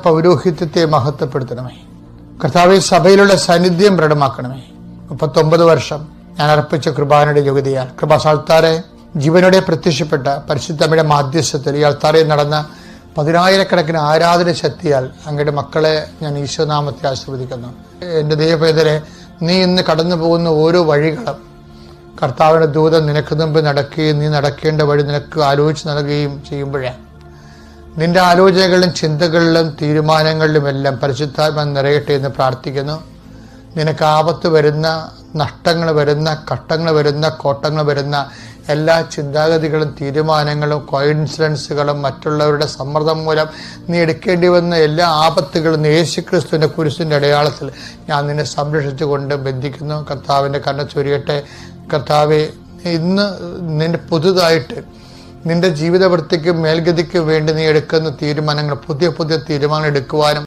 പൗരോഹിത്യത്തെ മഹത്വപ്പെടുത്തണമേ. കർത്താവെ, സഭയിലുള്ള സാന്നിധ്യം ദൃഢമാക്കണമേ. 39 വർഷം ഞാൻ അർപ്പിച്ച കൃപാനയുടെ യോഗ്യതയാൽ കൃപാസാൽത്താറെ ജീവനോടെ പ്രത്യക്ഷപ്പെട്ട പരിശുദ്ധമ്മയുടെ മാധ്യസ്ഥത്തിൽ ഈ അൾത്താറയിൽ നടന്ന 10,000-കണക്കിന് ആരാധന ശക്തിയാൽ അങ്ങയുടെ മക്കളെ ഞാൻ ഈശോനാമത്തെ ആശീർവദിക്കുന്നു. എൻ്റെ ദൈവപേദരെ, നീ ഇന്ന് കടന്നു പോകുന്ന ഓരോ വഴികളും കർത്താവിൻ്റെ ദൂതൻ നിനക്ക് മുമ്പ് നടക്കുകയും നീ നടക്കേണ്ട വഴി നിനക്ക് ആലോചിച്ച് നൽകുകയും ചെയ്യുമ്പോഴേ നിന്റെ ആലോചനകളിലും ചിന്തകളിലും തീരുമാനങ്ങളിലുമെല്ലാം പരിശുദ്ധാത്മ നിറയട്ടെ എന്ന് പ്രാർത്ഥിക്കുന്നു. നിനക്ക് ആപത്ത് വരുന്ന, നഷ്ടങ്ങൾ വരുന്ന, ഘട്ടങ്ങൾ വരുന്ന, കോട്ടങ്ങൾ വരുന്ന എല്ലാ ചിന്താഗതികളും തീരുമാനങ്ങളും കോയിൻസിഡൻസുകളും മറ്റുള്ളവരുടെ സമ്മർദ്ദം മൂലം നീ എടുക്കേണ്ടി വന്ന എല്ലാ ആപത്തുകളും യേശുക്രിസ്തുവിൻ്റെ കുരിശിൻ്റെ അടയാളത്തിൽ ഞാൻ നിന്നെ സംരക്ഷിച്ചുകൊണ്ട് ബന്ധിക്കുന്നു. കർത്താവിൻ്റെ കണ്ണ ചൊരിയട്ടെ. കർത്താവെ, ഇന്ന് നിന്റെ പുതുതായിട്ട് നിന്റെ ജീവിതവൃത്തിക്കും മേൽഗതിക്കും വേണ്ടി നീ എടുക്കുന്ന തീരുമാനങ്ങൾ, പുതിയ തീരുമാനങ്ങൾ എടുക്കുവാനും